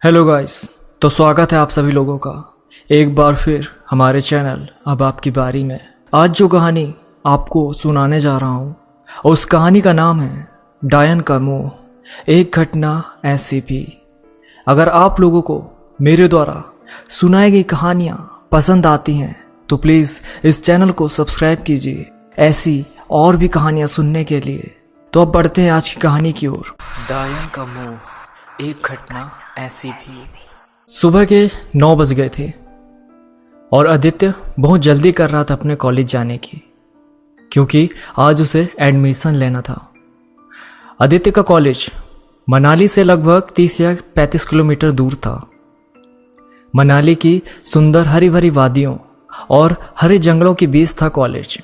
Hello guys, तो स्वागत है आप सभी लोगों का एक बार फिर हमारे चैनल अब आपकी बारी में। आज जो कहानी आपको सुनाने जा रहा हूँ उस कहानी का नाम है डायन का मुंह, एक घटना ऐसी भी। अगर आप लोगों को मेरे द्वारा सुनाई गई कहानियाँ पसंद आती हैं तो प्लीज़ इस चैनल को सब्सक्राइब कीजिए ऐसी और भी कहानियाँ सुनने के लिए। तो अब बढ़ते हैं आज की कहानी की ओर। डायन का मुंह, एक घटना ऐसी भी। सुबह के 9 बज गए थे और आदित्य बहुत जल्दी कर रहा था अपने कॉलेज जाने की, क्योंकि आज उसे एडमिशन लेना था। आदित्य का कॉलेज मनाली से लगभग 30 या 35 किलोमीटर दूर था। मनाली की सुंदर हरी भरी वादियों और हरे जंगलों के बीच था कॉलेज।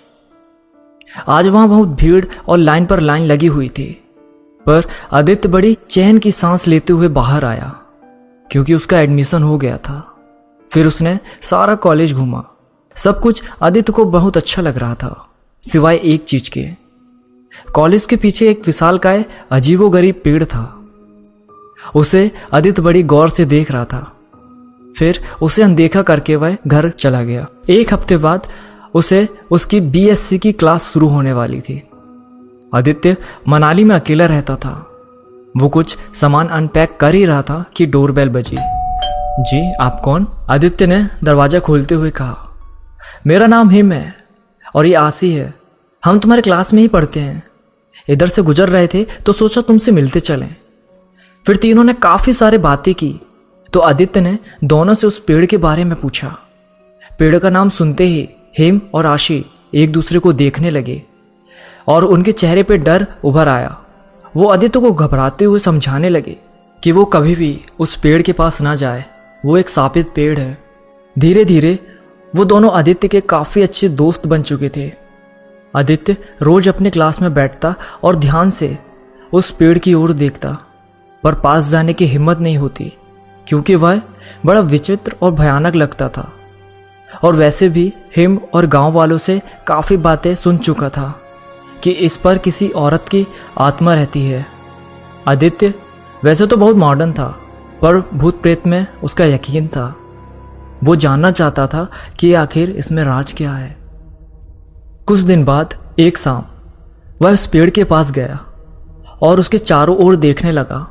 आज वहां बहुत भीड़ और लाइन पर लाइन लगी हुई थी, पर आदित्य बड़ी चैन की सांस लेते हुए बाहर आया, क्योंकि उसका एडमिशन हो गया था। फिर उसने सारा कॉलेज घूमा। सब कुछ आदित्य को बहुत अच्छा लग रहा था, सिवाय एक चीज के। कॉलेज के पीछे एक विशालकाय अजीबोगरीब पेड़ था। उसे आदित्य बड़ी गौर से देख रहा था। फिर उसे अनदेखा करके वह घर चला गया। एक हफ्ते बाद उसे उसकी बीएससी की क्लास शुरू होने वाली थी। आदित्य मनाली में अकेला रहता था। वो कुछ सामान अनपैक कर ही रहा था कि डोरबेल बजी। जी, आप कौन? आदित्य ने दरवाजा खोलते हुए कहा। मेरा नाम हिम है और ये आसी है। हम तुम्हारे क्लास में ही पढ़ते हैं। इधर से गुजर रहे थे तो सोचा तुमसे मिलते चलें। फिर तीनों ने काफी सारे बातें की तो आदित्य ने दोनों से उस पेड़ के बारे में पूछा। पेड़ का नाम सुनते ही हिम और आशी एक दूसरे को देखने लगे और उनके चेहरे पे डर उभर आया। वो आदित्य को घबराते हुए समझाने लगे कि वो कभी भी उस पेड़ के पास ना जाए, वो एक शापित पेड़ है। धीरे धीरे वो दोनों आदित्य के काफी अच्छे दोस्त बन चुके थे। आदित्य रोज अपने क्लास में बैठता और ध्यान से उस पेड़ की ओर देखता, पर पास जाने की हिम्मत नहीं होती, क्योंकि वह बड़ा विचित्र और भयानक लगता था। और वैसे भी हिम और गांव वालों से काफी बातें सुन चुका था कि इस पर किसी औरत की आत्मा रहती है। आदित्य वैसे तो बहुत मॉडर्न था, पर भूत प्रेत में उसका यकीन था। वो जानना चाहता था कि आखिर इसमें राज क्या है। कुछ दिन बाद एक शाम वह उस पेड़ के पास गया और उसके चारों ओर देखने लगा।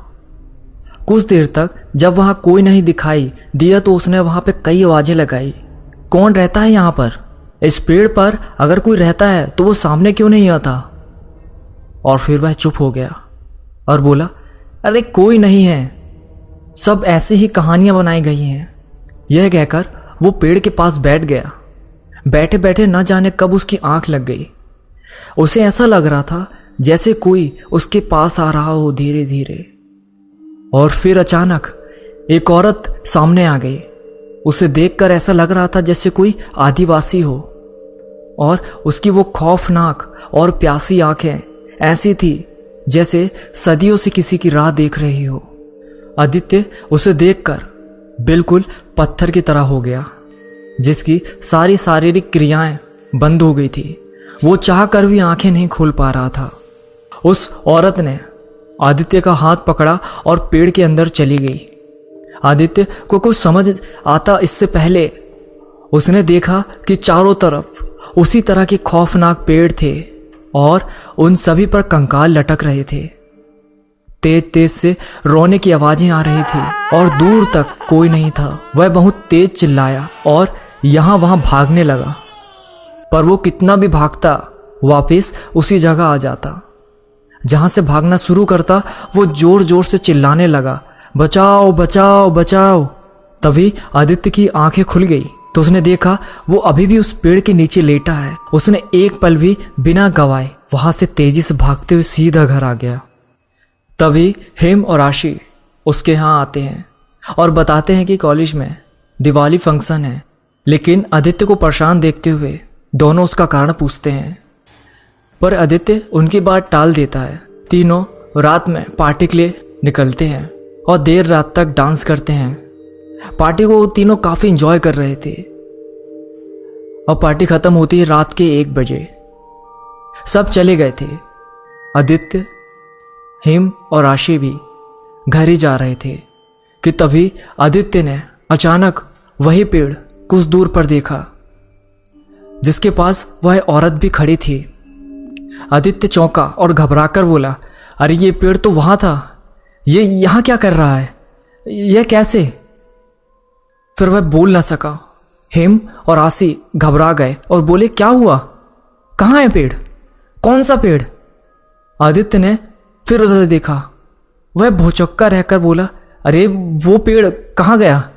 कुछ देर तक जब वहां कोई नहीं दिखाई दिया तो उसने वहां पे कई आवाजें लगाई। कौन रहता है यहाँ पर? इस पेड़ पर अगर कोई रहता है तो वो सामने क्यों नहीं आता? और फिर वह चुप हो गया और बोला, अरे कोई नहीं है, सब ऐसी ही कहानियां बनाई गई हैं। यह कहकर वो पेड़ के पास बैठ गया। बैठे बैठे न जाने कब उसकी आंख लग गई। उसे ऐसा लग रहा था जैसे कोई उसके पास आ रहा हो धीरे धीरे। और फिर अचानक एक औरत सामने आ गई। उसे देखकर ऐसा लग रहा था जैसे कोई आदिवासी हो, और उसकी वो खौफनाक और प्यासी आंखें ऐसी थी जैसे सदियों से किसी की राह देख रही हो। आदित्य उसे देखकर बिल्कुल पत्थर की तरह हो गया, जिसकी सारी शारीरिक क्रियाएं बंद हो गई थी। वो चाह कर भी आंखें नहीं खोल पा रहा था। उस औरत ने आदित्य का हाथ पकड़ा और पेड़ के अंदर चली गई। आदित्य को कुछ समझ आता इससे पहले उसने देखा कि चारों तरफ उसी तरह के खौफनाक पेड़ थे और उन सभी पर कंकाल लटक रहे थे। तेज तेज से रोने की आवाजें आ रही थी और दूर तक कोई नहीं था। वह बहुत तेज चिल्लाया और यहां वहां भागने लगा, पर वो कितना भी भागता वापस उसी जगह आ जाता। जहां से भागना शुरू करता वो जोर जोर से चिल्लाने लगा, बचाओ बचाओ बचाओ। तभी आदित्य की आंखें खुल गई तो उसने देखा वो अभी भी उस पेड़ के नीचे लेटा है। उसने एक पल भी बिना गवाए वहां से तेजी से भागते हुए सीधा घर आ गया। तभी हिम और आशी उसके यहाँ आते हैं और बताते हैं कि कॉलेज में दिवाली फंक्शन है। लेकिन आदित्य को परेशान देखते हुए दोनों उसका कारण पूछते हैं, पर आदित्य उनकी बात टाल देता है। तीनों रात में पार्टी के लिए निकलते हैं और देर रात तक डांस करते हैं। पार्टी को वो तीनों काफी एंजॉय कर रहे थे और पार्टी खत्म होती है रात के 1 बजे। सब चले गए थे। आदित्य, हिम और आशी भी घर ही जा रहे थे, कि तभी आदित्य ने अचानक वही पेड़ कुछ दूर पर देखा जिसके पास वह औरत भी खड़ी थी। आदित्य चौंका और घबराकर बोला, अरे ये पेड़ तो वहां था, ये यहां क्या कर रहा है, यह कैसे? फिर वह बोल न सका। हेम और आसी घबरा गए और बोले, क्या हुआ, कहाँ है पेड़, कौन सा पेड़? आदित्य ने फिर उधर देखा। वह भौचक्का रहकर बोला, अरे वो पेड़ कहाँ गया?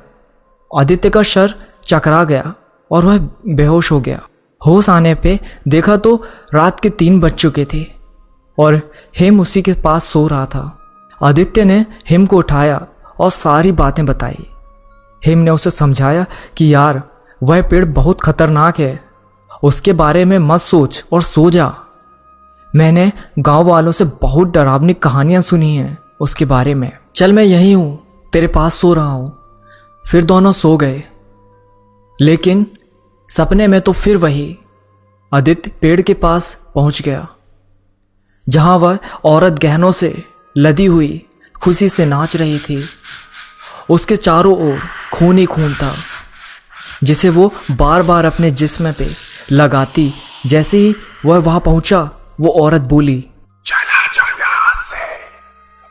आदित्य का सर चकरा गया और वह बेहोश हो गया। होश आने पे देखा तो रात के 3 बज चुके थे और हेम उसी के पास सो रहा था। आदित्य ने हेम को उठाया और सारी बातें बताई। हेम ने उसे समझाया कि यार वह पेड़ बहुत खतरनाक है, उसके बारे में मत सोच और सो जा। मैंने गांव वालों से बहुत डरावनी कहानियां सुनी हैं उसके बारे में। चल मैं यहीं हूं, तेरे पास सो रहा हूं। फिर दोनों सो गए, लेकिन सपने में तो फिर वही आदित्य पेड़ के पास पहुंच गया जहां वह औरत गहनों से लदी हुई खुशी से नाच रही थी। उसके चारों ओर खून ही खून था जिसे वो बार बार अपने जिस्म पे लगाती। जैसे ही वह वहां पहुंचा वो औरत बोली, चला जा यहाँ से,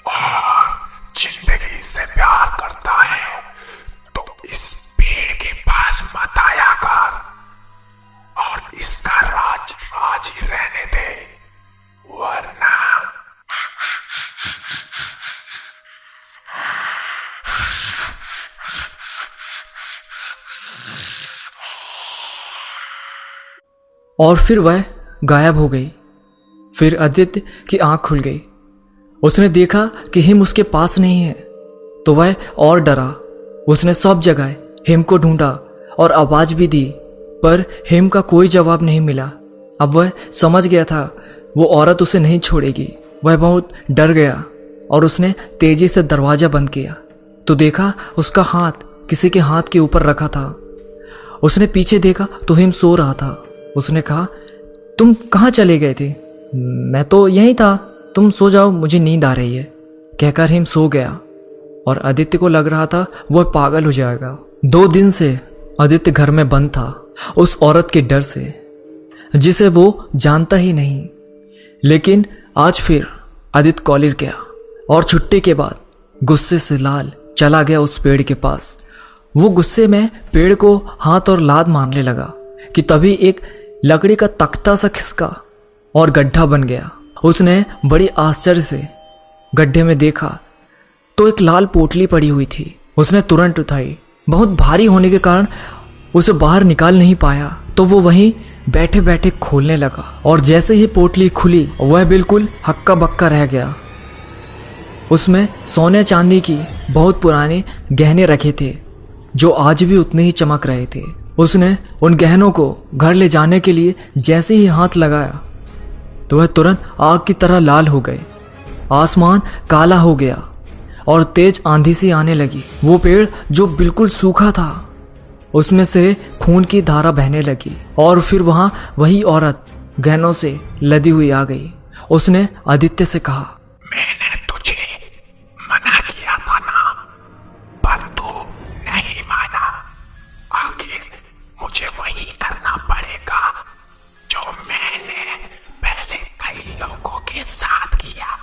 और जिंदगी से प्यार करता है तो इस पेड़ के पास मत आया कर और इसका राज आज ही रहने दे, वरना और फिर वह गायब हो गई। फिर आदित्य की आंख खुल गई। उसने देखा कि हिम उसके पास नहीं है तो वह और डरा। उसने सब जगह हिम को ढूंढा और आवाज भी दी, पर हिम का कोई जवाब नहीं मिला। अब वह समझ गया था वो औरत उसे नहीं छोड़ेगी। वह बहुत डर गया और उसने तेजी से दरवाजा बंद किया तो देखा उसका हाथ किसी के हाथ के ऊपर रखा था। उसने पीछे देखा तो हिम सो रहा था। उसने कहा, तुम कहाँ चले गए थे? मैं तो यहीं था, तुम सो जाओ, मुझे नींद आ रही है, कहकर हिम सो गया। और आदित्य को लग रहा था वह पागल हो जाएगा। 2 दिन से आदित्य घर में बंद था उस औरत के डर से जिसे वो जानता ही नहीं। लेकिन आज फिर आदित्य कॉलेज गया और छुट्टी के बाद गुस्से से लाल चला गया उस पेड़ के पास। वो गुस्से में पेड़ को हाथ और लात मारने लगा कि तभी एक लकड़ी का तख्ता सा खिसका और गड्ढा बन गया। उसने बड़ी आश्चर्य से गड्ढे में देखा तो एक लाल पोटली पड़ी हुई थी। उसने तुरंत उठाई। बहुत भारी होने के कारण उसे बाहर निकाल नहीं पाया तो वो वहीं बैठे बैठे खोलने लगा और जैसे ही पोटली खुली वह बिल्कुल हक्का बक्का रह गया। उसमें सोने चांदी की बहुत पुराने गहने रखे थे जो आज भी उतने ही चमक रहे थे। उसने उन गहनों को घर ले जाने के लिए जैसे ही हाथ लगाया तो वह तुरंत आग की तरह लाल हो गए। आसमान काला हो गया और तेज आंधी सी आने लगी। वो पेड़ जो बिल्कुल सूखा था उसमें से खून की धारा बहने लगी और फिर वहां वही औरत गहनों से लदी हुई आ गई। उसने आदित्य से कहा, मैंने तुझे मना किया था ना, पर तू नहीं माना। आखिर मुझे वही करना पड़ेगा जो मैंने पहले कई लोगों के साथ किया।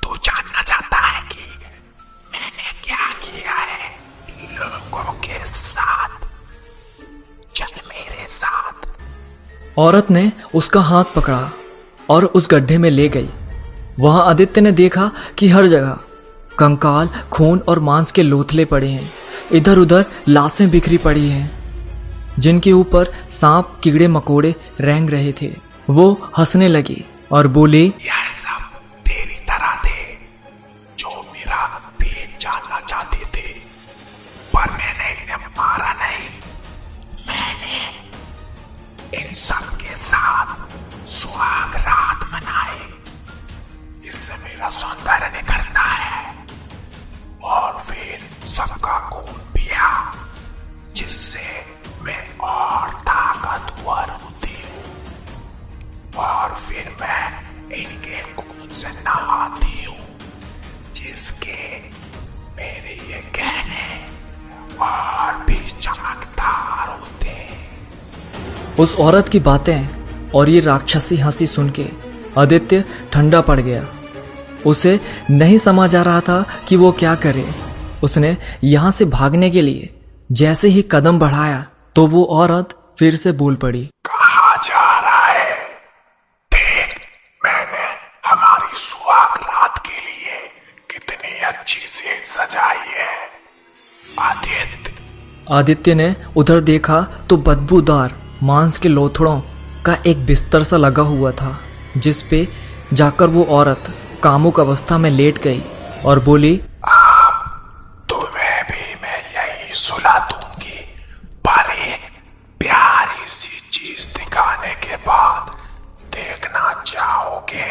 तू जानना चाहता है कि मैंने क्या किया है लोगों के साथ? चल मेरे साथ। औरत ने उसका हाथ पकड़ा और उस गड्ढे में ले गई। वहां आदित्य ने देखा कि हर जगह कंकाल, खून और मांस के लोथले पड़े हैं। इधर उधर लाशें बिखरी पड़ी हैं जिनके ऊपर सांप, कीड़े मकोड़े रेंग रहे थे। वो हंसने लगी और बोली, यह सब तेरी तरह थे जो मेरा पेट जानना चाहते थे, पर मैंने इन्हें मारा नहीं। मैंने इन सब के साथ सुहाग रात मनाए। इससे मेरा सौंदर्य निखरता है और फिर सबका खून पिया जिससे मैं और ताकतवर होती हूँ। और फिर मैं इनके खून से नहाती हूँ जिसके मेरी उस औरत की बातें और ये राक्षसी हंसी सुन के आदित्य ठंडा पड़ गया। उसे नहीं समझ आ रहा था कि वो क्या करे। उसने यहां से भागने के लिए जैसे ही कदम बढ़ाया तो वो औरत फिर से बोल पड़ी। कहाँ जा रहा है? देख, मैंने हमारी सुहाग रात के लिए कितनी अच्छी सेज सजाई है। आदित्य ने उधर देखा तो बदबूदार मांस के लोथड़ों का एक बिस्तर सा लगा हुआ था, जिस पे जाकर वो औरत कामुक अवस्था में लेट गई और बोली, तुम्हें भी मैं यही सुला दूंगी, पर एक प्यारी सी चीज दिखाने के बाद देखना चाहोगे?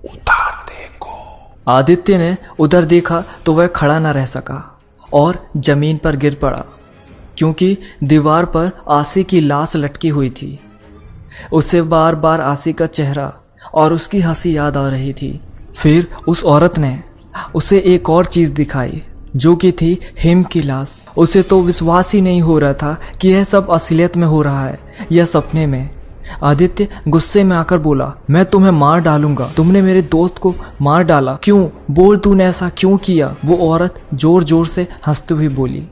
उधर देखो। आदित्य ने उधर देखा तो वह खड़ा न रह सका और जमीन पर गिर पड़ा, क्योंकि दीवार पर आसी की लाश लटकी हुई थी। उसे बार बार आसी का चेहरा और उसकी हंसी याद आ रही थी। फिर उस औरत ने उसे एक और चीज दिखाई, जो कि थी हिम की लाश। उसे तो विश्वास ही नहीं हो रहा था कि यह सब असलियत में हो रहा है या सपने में। आदित्य गुस्से में आकर बोला, मैं तुम्हें मार डालूंगा। तुमने मेरे दोस्त को मार डाला, क्यों? बोल, तूने ऐसा क्यों किया? वो औरत जोर जोर से हंसते हुए बोली,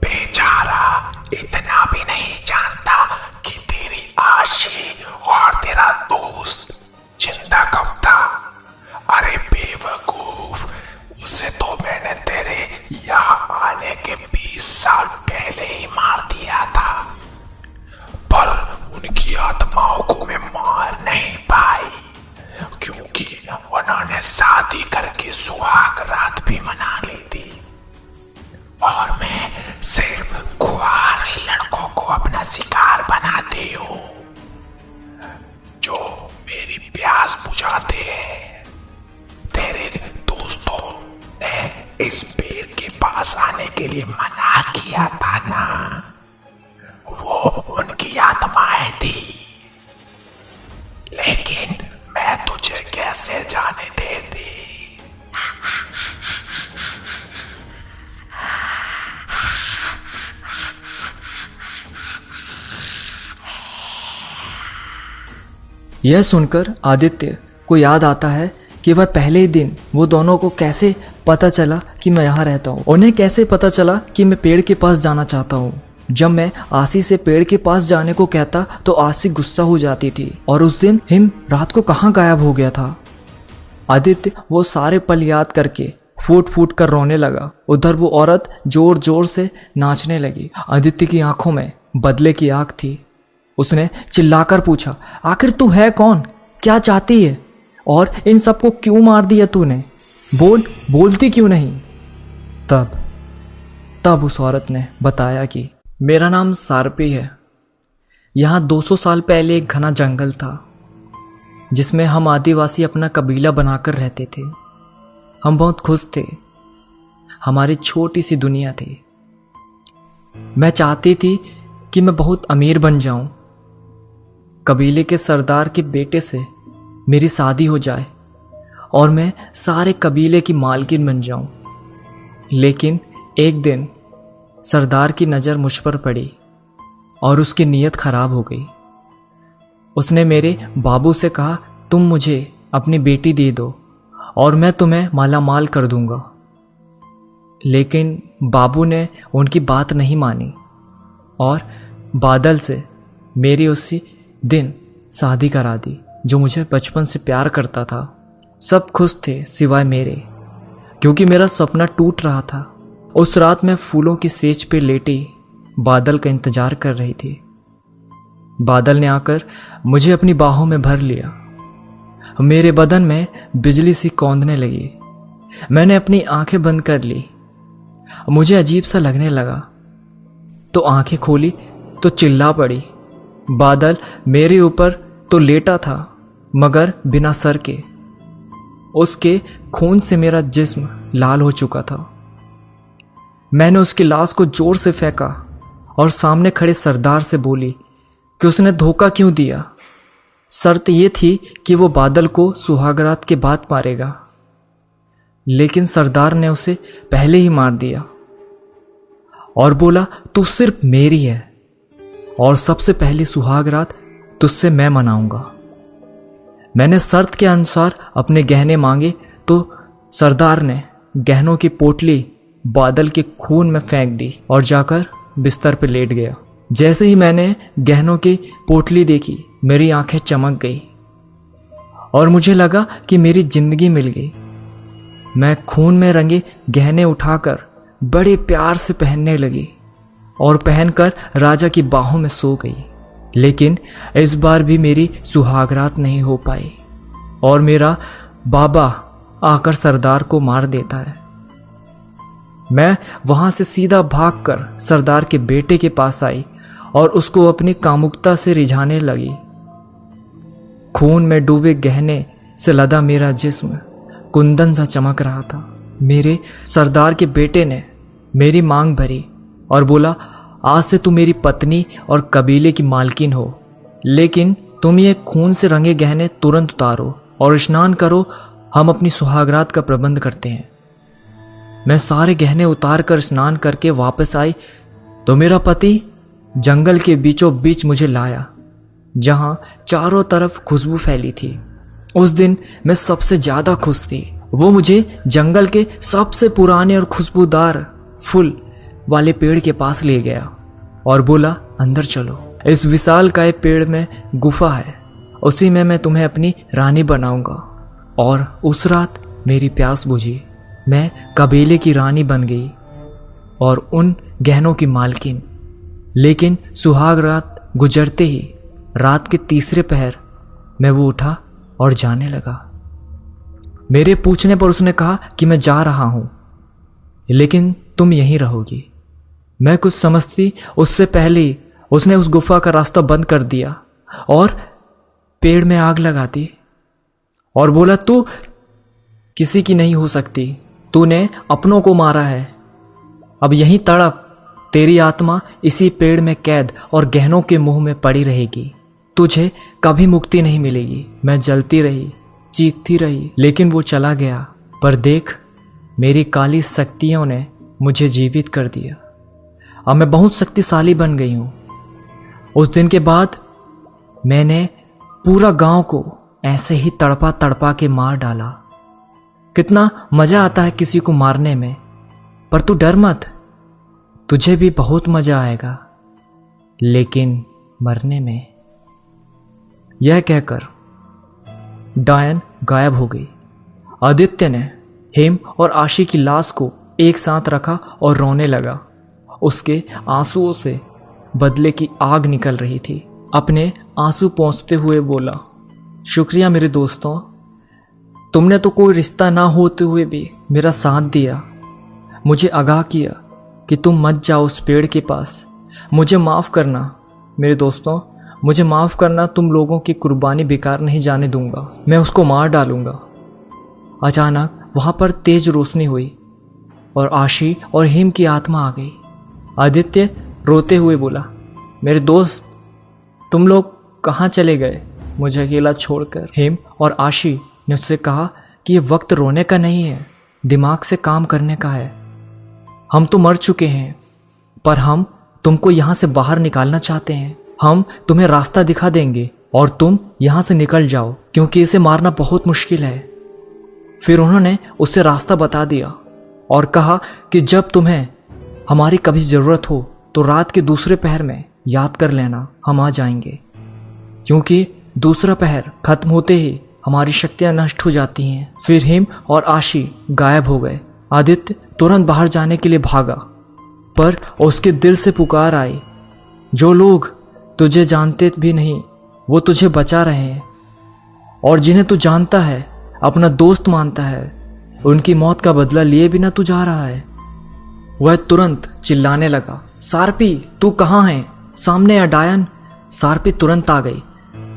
बेचारा इतना भी नहीं जानता कि तेरी आशी और तेरा दोस्त जिंदा कब था। अरे बेवकूफ, उसे तो मैंने तेरे यहाँ आने के 20 साल पहले ही मार दिया था, पर उनकी आत्माओं को मैं मार नहीं पाई, क्योंकि उन्होंने शादी करके सुहाग रात भी मना ली थी। और मैं सिर्फ कुंवारे लड़कों को अपना शिकार बनाती हूँ, जो मेरी प्यास बुझाते हैं। तेरे दोस्तों ने इस पेड़ के पास आने के लिए मना किया था ना, वो उनकी आत्माएं थी, लेकिन मैं तुझे कैसे जाने देती? यह सुनकर आदित्य को याद आता है कि वह पहले ही दिन वो दोनों को कैसे पता चला कि मैं यहाँ रहता हूँ। उन्हें कैसे पता चला कि मैं पेड़ के पास जाना चाहता हूँ। जब मैं आसी से पेड़ के पास जाने को कहता तो आसी गुस्सा हो जाती थी। और उस दिन हिम रात को कहाँ गायब हो गया था? आदित्य वो सारे पल याद करके फूट फूट कर रोने लगा। उधर वो औरत जोर जोर से नाचने लगी। आदित्य की आंखों में बदले की आग थी। उसने चिल्लाकर पूछा, आखिर तू है कौन? क्या चाहती है? और इन सबको क्यों मार दिया तूने? बोलती क्यों नहीं? तब उस औरत ने बताया कि मेरा नाम सारपी है। यहाँ 200 साल पहले एक घना जंगल था, जिसमें हम आदिवासी अपना कबीला बनाकर रहते थे। हम बहुत खुश थे। हमारी छोटी सी दुनिया थी। मैं चाहती थी कि मैं बहुत अमीर बन जाऊं। कबीले के सरदार के बेटे से मेरी शादी हो जाए और मैं सारे कबीले की मालकिन बन जाऊं। लेकिन एक दिन सरदार की नज़र मुझ पर पड़ी और उसकी नीयत खराब हो गई। उसने मेरे बाबू से कहा, तुम मुझे अपनी बेटी दे दो और मैं तुम्हें मालामाल कर दूंगा। लेकिन बाबू ने उनकी बात नहीं मानी और बादल से मेरी उसी दिन शादी करा दी, जो मुझे बचपन से प्यार करता था। सब खुश थे सिवाय मेरे, क्योंकि मेरा सपना टूट रहा था। उस रात मैं फूलों की सेज पे लेटी बादल का इंतजार कर रही थी। बादल ने आकर मुझे अपनी बाहों में भर लिया। मेरे बदन में बिजली सी कौंधने लगी। मैंने अपनी आंखें बंद कर ली। मुझे अजीब सा लगने लगा, तो आंखें खोली तो चिल्ला पड़ी। बादल मेरे ऊपर तो लेटा था, मगर बिना सर के। उसके खून से मेरा जिस्म लाल हो चुका था। मैंने उसकी लाश को जोर से फेंका और सामने खड़े सरदार से बोली कि उसने धोखा क्यों दिया। शर्त यह थी कि वो बादल को सुहागरात के बाद मारेगा, लेकिन सरदार ने उसे पहले ही मार दिया और बोला, तू सिर्फ मेरी है और सबसे पहली सुहाग रात तुझसे मैं मनाऊंगा। मैंने शर्त के अनुसार अपने गहने मांगे तो सरदार ने गहनों की पोटली बादल के खून में फेंक दी और जाकर बिस्तर पर लेट गया। जैसे ही मैंने गहनों की पोटली देखी, मेरी आंखें चमक गई और मुझे लगा कि मेरी जिंदगी मिल गई। मैं खून में रंगे गहने उठाकर बड़े प्यार से पहनने लगी और पहनकर राजा की बाहों में सो गई। लेकिन इस बार भी मेरी सुहागरात नहीं हो पाई और मेरा बाबा आकर सरदार को मार देता है। मैं वहां से सीधा भागकर सरदार के बेटे के पास आई और उसको अपनी कामुकता से रिझाने लगी। खून में डूबे गहने से लदा मेरा जिस्म कुंदन सा चमक रहा था। मेरे सरदार के बेटे ने मेरी मांग भरी और बोला, आज से तू मेरी पत्नी और कबीले की मालकिन हो, लेकिन तुम ये खून से रंगे गहने तुरंत उतारो और स्नान करो, हम अपनी सुहागरात का प्रबंध करते हैं। मैं सारे गहने उतार कर स्नान करके वापस आई तो मेरा पति जंगल के बीचों बीच मुझे लाया, जहां चारों तरफ खुशबू फैली थी। उस दिन मैं सबसे ज्यादा खुश थी। वो मुझे जंगल के सबसे पुराने और खुशबूदार फूल वाले पेड़ के पास ले गया और बोला, अंदर चलो, इस विशालकाय पेड़ में गुफा है, उसी में मैं तुम्हें अपनी रानी बनाऊंगा। और उस रात मेरी प्यास बुझी। मैं कबीले की रानी बन गई और उन गहनों की मालकिन। लेकिन सुहाग रात गुजरते ही रात के तीसरे पहर मैं वो उठा और जाने लगा। मेरे पूछने पर उसने कहा कि मैं जा रहा हूं, लेकिन तुम यहीं रहोगी। मैं कुछ समझती उससे पहले ही उसने उस गुफा का रास्ता बंद कर दिया और पेड़ में आग लगा दी और बोला, तू किसी की नहीं हो सकती, तूने अपनों को मारा है, अब यहीं तड़प, तेरी आत्मा इसी पेड़ में कैद और गहनों के मुंह में पड़ी रहेगी, तुझे कभी मुक्ति नहीं मिलेगी। मैं जलती रही, चीखती रही, लेकिन वो चला गया। पर देख, मेरी काली शक्तियों ने मुझे जीवित कर दिया। अब मैं बहुत शक्तिशाली बन गई हूं। उस दिन के बाद मैंने पूरा गांव को ऐसे ही तड़पा तड़पा के मार डाला। कितना मजा आता है किसी को मारने में, पर तू डर मत, तुझे भी बहुत मजा आएगा, लेकिन मरने में। यह कहकर डायन गायब हो गई। आदित्य ने हेम और आशी की लाश को एक साथ रखा और रोने लगा। उसके आंसुओं से बदले की आग निकल रही थी। अपने आंसू पोंछते हुए बोला, शुक्रिया मेरे दोस्तों, तुमने तो कोई रिश्ता ना होते हुए भी मेरा साथ दिया, मुझे आगाह किया कि तुम मत जाओ उस पेड़ के पास। मुझे माफ़ करना मेरे दोस्तों, मुझे माफ़ करना, तुम लोगों की कुर्बानी बेकार नहीं जाने दूंगा, मैं उसको मार डालूंगा। अचानक वहां पर तेज रोशनी हुई और आशी और हेम की आत्मा आ गई। आदित्य रोते हुए बोला, मेरे दोस्त, तुम लोग कहाँ चले गए मुझे अकेला छोड़कर? हेम और आशी ने उससे कहा कि यह वक्त रोने का नहीं है, दिमाग से काम करने का है। हम तो मर चुके हैं, पर हम तुमको यहाँ से बाहर निकालना चाहते हैं। हम तुम्हें रास्ता दिखा देंगे और तुम यहाँ से निकल जाओ, क्योंकि इसे मारना बहुत मुश्किल है। फिर उन्होंने उसे रास्ता बता दिया और कहा कि जब तुम्हें हमारी कभी ज़रूरत हो तो रात के दूसरे पहर में याद कर लेना, हम आ जाएंगे, क्योंकि दूसरा पहर खत्म होते ही हमारी शक्तियां नष्ट हो जाती हैं। फिर हेम और आशी गायब हो गए। आदित्य तुरंत बाहर जाने के लिए भागा, पर उसके दिल से पुकार आई, जो लोग तुझे जानते भी नहीं वो तुझे बचा रहे हैं, और जिन्हें तू जानता है, अपना दोस्त मानता है, उनकी मौत का बदला लिए बिना तू जा रहा है। वह तुरंत चिल्लाने लगा, सार्पी तू कहाँ है, सामने आ डायन। सार्पी तुरंत आ गई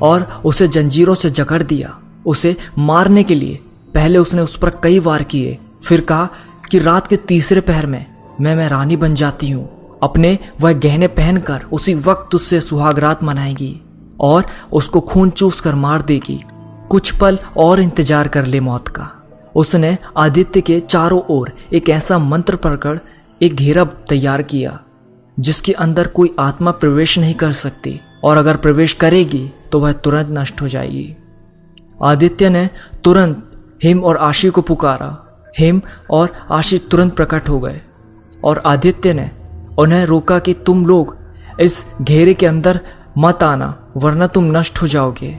और उसे जंजीरों से जकड़ दिया। उसे मारने के लिए पहले उसने उस पर कई वार किए, फिर कहा कि रात के तीसरे पहर में मैं रानी बन जाती हूँ, अपने वह गहने पहनकर उसी वक्त उससे सुहागरात मनाएगी और उसको खून चूस कर मार देगी। कुछ पल और इंतजार कर ले मौत का। उसने आदित्य के चारों ओर एक ऐसा मंत्र पढ़कर एक घेरा तैयार किया जिसके अंदर कोई आत्मा प्रवेश नहीं कर सकती, और अगर प्रवेश करेगी तो वह तुरंत नष्ट हो जाएगी। आदित्य ने तुरंत हिम और आशी को पुकारा। हिम और आशी तुरंत प्रकट हो गए और आदित्य ने उन्हें रोका कि तुम लोग इस घेरे के अंदर मत आना, वरना तुम नष्ट हो जाओगे।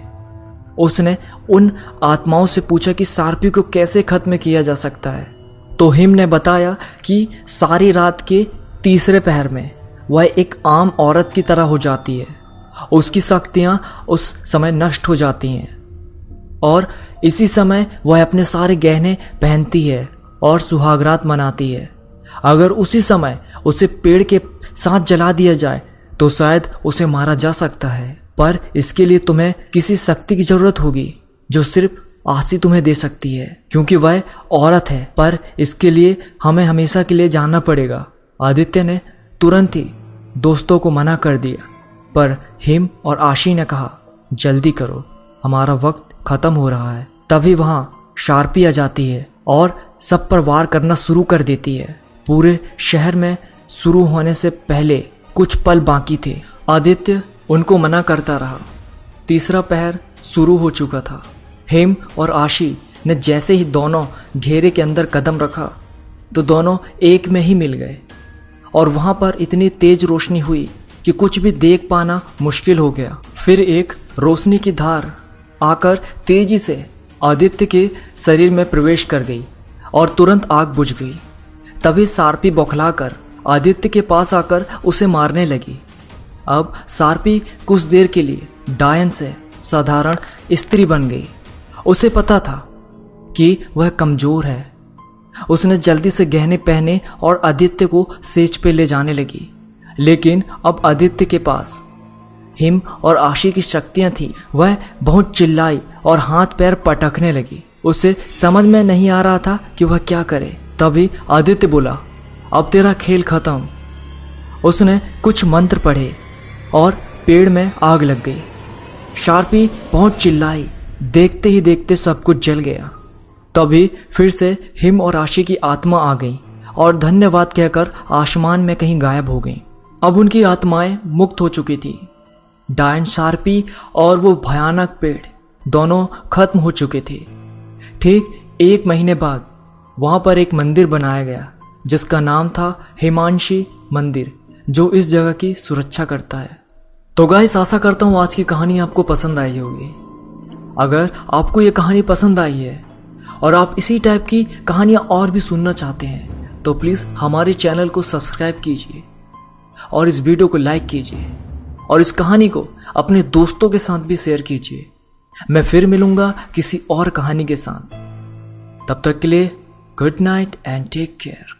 उसने उन आत्माओं से पूछा कि सार्पी को कैसे खत्म किया जा सकता है। तो हिम ने बताया कि सारी रात के तीसरे पहर में वह एक आम औरत की तरह हो जाती है। उसकी शक्तियां उस समय नष्ट हो जाती हैं और इसी समय वह अपने सारे गहने पहनती है और सुहागरात मनाती है। अगर उसी समय उसे पेड़ के साथ जला दिया जाए तो शायद उसे मारा जा सकता है, पर इसके लिए तुम्हें किसी शक्ति की जरूरत होगी जो सिर्फ आशी तुम्हें दे सकती है, क्योंकि वह औरत है। पर इसके लिए हमें हमेशा के लिए जानना पड़ेगा। आदित्य ने तुरंत ही दोस्तों को मना कर दिया, पर हिम और आशी ने कहा जल्दी करो, हमारा वक्त खत्म हो रहा है। तभी वहां शार्पी आ जाती है और सब पर वार करना शुरू कर देती है। पूरे शहर में शुरू होने से पहले कुछ पल बाकी थे। आदित्य उनको मना करता रहा। तीसरा पहर शुरू हो चुका था। हिम और आशी ने जैसे ही दोनों घेरे के अंदर कदम रखा तो दोनों एक में ही मिल गए और वहां पर इतनी तेज रोशनी हुई कि कुछ भी देख पाना मुश्किल हो गया। फिर एक रोशनी की धार आकर तेजी से आदित्य के शरीर में प्रवेश कर गई और तुरंत आग बुझ गई। तभी सार्पी बौखलाकर आदित्य के पास आकर उसे मारने लगी। अब सार्पी कुछ देर के लिए डायन से साधारण स्त्री बन गई। उसे पता था कि वह कमजोर है। उसने जल्दी से गहने पहने और आदित्य को सेज पे ले जाने लगी। लेकिन अब आदित्य के पास हिम और आशी की शक्तियां थी। वह बहुत चिल्लाई और हाथ पैर पटकने लगी। उसे समझ में नहीं आ रहा था कि वह क्या करे। तभी आदित्य बोला, अब तेरा खेल खत्म। उसने कुछ मंत्र पढ़े और पेड़ में आग लग गई। शार्पी बहुत चिल्लाई। देखते ही देखते सब कुछ जल गया। तभी फिर से हिम और आशी की आत्मा आ गई और धन्यवाद कहकर आसमान में कहीं गायब हो गई। अब उनकी आत्माएं मुक्त हो चुकी थी। डायन शार्पी और वो भयानक पेड़ दोनों खत्म हो चुके थे। ठीक 1 महीने बाद वहां पर एक मंदिर बनाया गया जिसका नाम था हिमांशी मंदिर, जो इस जगह की सुरक्षा करता है। तो गाइस, आशा करता हूँ आज की कहानी आपको पसंद आई होगी। अगर आपको ये कहानी पसंद आई है और आप इसी टाइप की कहानियाँ और भी सुनना चाहते हैं तो प्लीज़ हमारे चैनल को सब्सक्राइब कीजिए और इस वीडियो को लाइक कीजिए और इस कहानी को अपने दोस्तों के साथ भी शेयर कीजिए। मैं फिर मिलूंगा किसी और कहानी के साथ। तब तक के लिए good night and take care.